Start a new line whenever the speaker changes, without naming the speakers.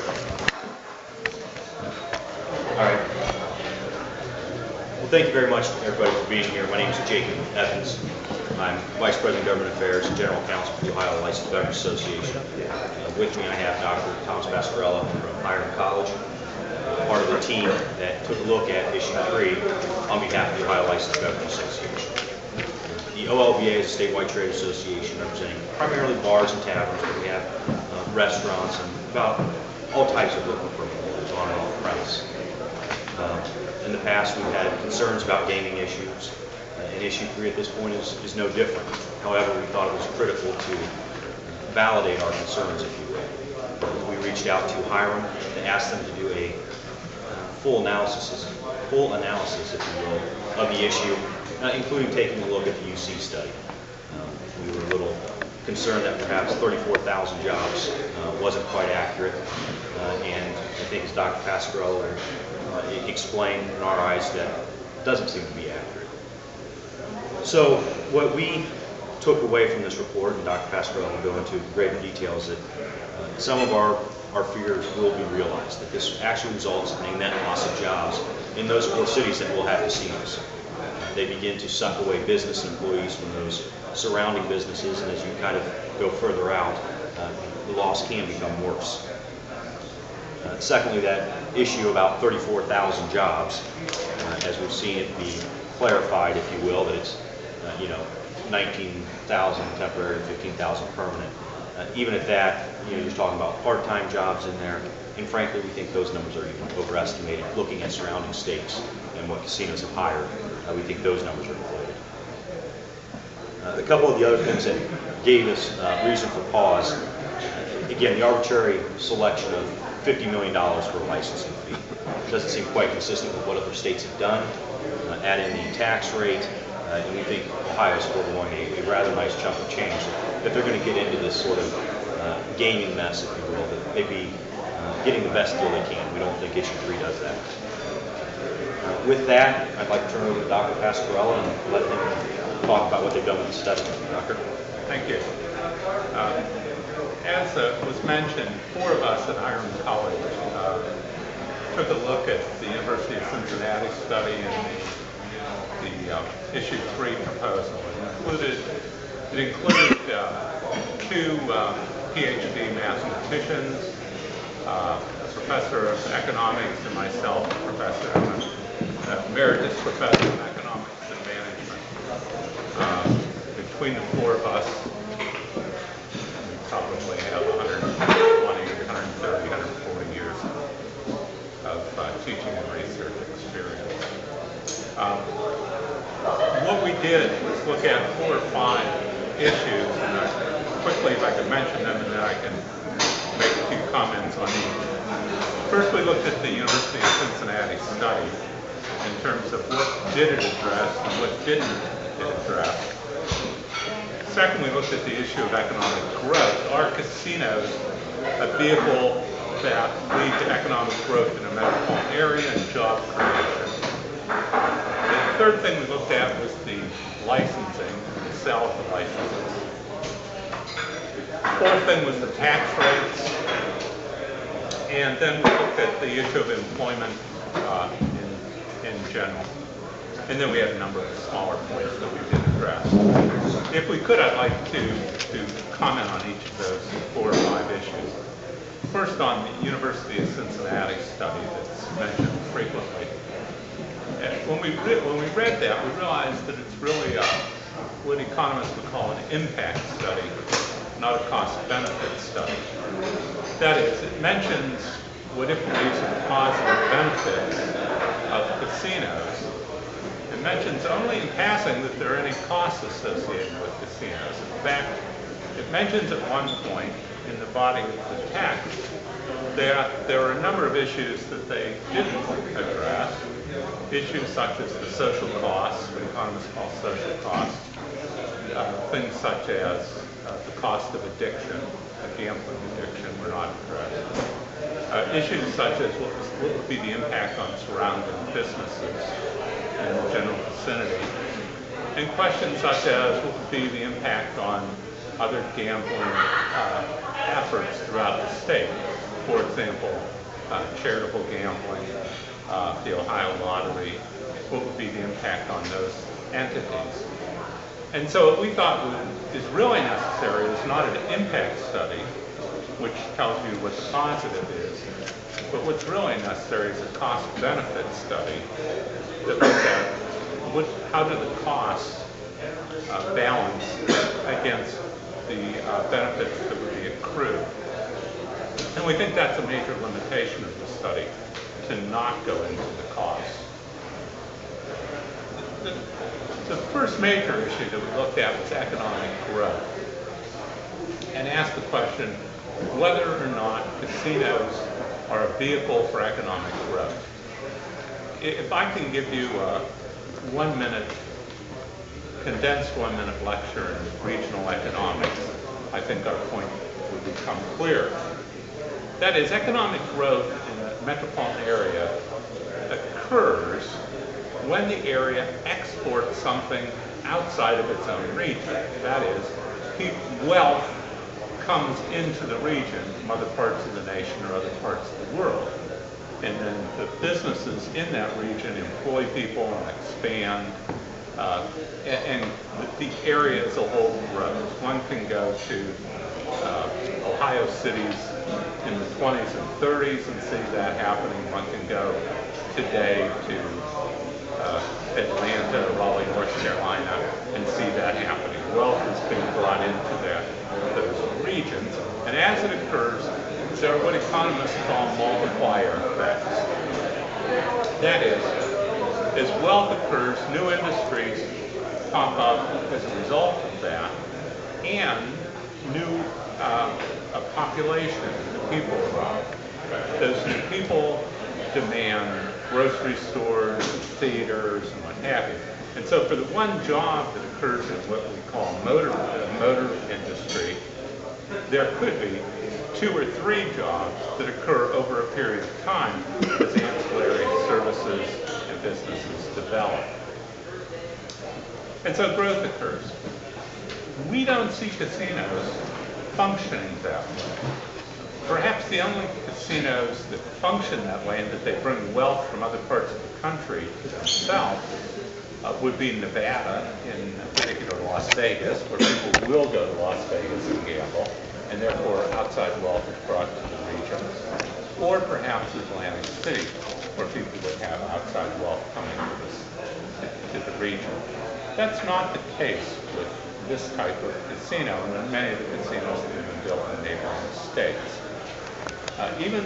All right. Well, thank you very much, everybody, for being here. My name is Jacob Evans. I'm Vice President of Government Affairs and General Counsel for the Ohio Licensed Veterans Association. With me, I have Dr. Thomas Pascarella from Hiram College, part of the team that took a look at Issue 3 on behalf of the Ohio Licensed Veterans Association. The OLVA is a statewide trade association representing primarily bars and taverns, but we have restaurants and about all types of liquor permits on and off premise. In the past, we've had concerns about gaming issues, and Issue 3 at this point is no different. However, we thought it was critical to validate our concerns, if you will. We reached out to Hiram and asked them to do a full analysis, if you will, of the issue, including taking a look at the UC study. We were a little concerned that perhaps 34,000 jobs wasn't quite accurate, and I think as Dr. Pascarella explained, in our eyes, that doesn't seem to be accurate. So what we took away from this report, and Dr. Pascarella will go into greater detail, is that some of our fears will be realized, that this actually results in a net loss of jobs in those 4 cities that will have casinos. They begin to suck away business employees from those surrounding businesses, and as you kind of go further out, the loss can become worse. Secondly, that issue about 34,000 jobs, as we've seen it be clarified, if you will, that it's 19,000 temporary, 15,000 permanent. Even at that, you're talking about part-time jobs in there, and frankly, we think those numbers are even overestimated. Looking at surrounding states and what casinos have hired, we think those numbers are inflated. A couple of the other things that gave us reason for pause, again, the arbitrary selection of $50 million for a licensing fee doesn't seem quite consistent with what other states have done. Add in the tax rate, and we think Ohio is foregoing a rather nice chunk of change. If they're going to get into this sort of gaming mess, if you will, that they'd be getting the best deal they can. We don't think Issue 3 does that. With that, I'd like to turn it over to Dr. Pascarella and let him talk about what they've done with the study. Doctor?
Thank you. As was mentioned, 4 of us at Hiram College took a look at the University of Cincinnati study and the Issue 3 proposal. It included 2 PhD mathematicians, a professor of economics, and myself, a professor, emeritus professor of economics and management. Between the 4 of us, we probably have 120, 130, 140 years of teaching and research experience. What we did was look at 4 or 5 issues, and quickly, if I can mention them, and then I can make a few comments on each. First, we looked at the University of Cincinnati study in terms of what did it address and what didn't it address. Second, we looked at the issue of economic growth. Are casinos a vehicle that lead to economic growth in a metropolitan area and job creation? The third thing we looked at was the licensing, the sale of the licenses. Fourth thing was the tax rates. And then we looked at the issue of employment in general. And then we had a number of smaller points that we did address. If we could, I'd like to comment on each of those 4 or 5 issues. First, on the University of Cincinnati study that's mentioned frequently. When we read that, we realized that it's really what economists would call an impact study, not a cost-benefit study. That is, it mentions what it believes are the positive benefits of casinos. It mentions only in passing that there are any costs associated with casinos. In fact, it mentions at one point in the body of the text that there are a number of issues that they didn't address. Issues such as the social costs, what economists call social costs, things such as the cost of addiction, a gambling addiction, were not addressed. Issues such as what would be the impact on surrounding businesses in the general vicinity, and questions such as what would be the impact on other gambling efforts throughout the state. For example, charitable gambling, the Ohio lottery, what would be the impact on those entities? And so what we thought is really necessary is not an impact study, which tells you what the positive is, but what's really necessary is a cost-benefit study that looks at how do the costs balance against the benefits that would be accrued. And we think that's a major limitation of the study, to not go into the costs. The first major issue that we looked at was economic growth, and asked the question whether or not casinos are a vehicle for economic growth. If I can give you a condensed 1-minute lecture in regional economics, I think our point would become clear. That is, economic growth in a metropolitan area occurs when the area exports something outside of its own region. That is, wealth comes into the region from other parts of the nation or other parts of the world. And then the businesses in that region employ people and expand, and the area as a whole grows. One can go to Ohio cities in the 20s and 30s and see that happening. One can go today to Atlanta or Raleigh, North Carolina, and see that happening. Wealth is being brought into those regions, and as it occurs, there are what economists call multiplier effects. That is, as wealth occurs, new industries pop up as a result of that, and new population, the people arrive. Those new people demand grocery stores, theaters, and what have you. And so for the one job that occurs in what we call the motor industry, there could be 2 or 3 jobs that occur over a period of time as ancillary services and businesses develop. And so growth occurs. We don't see casinos functioning that way. Perhaps the only casinos that function that way and that they bring wealth from other parts of the country to themselves would be Nevada, in particular Las Vegas, where people will go to Las Vegas and gamble, and therefore outside wealth is brought to the region. Or perhaps Atlantic City, where people would have outside wealth coming to the region. That's not the case with this type of casino, and many of the casinos that have been built in neighboring states. Even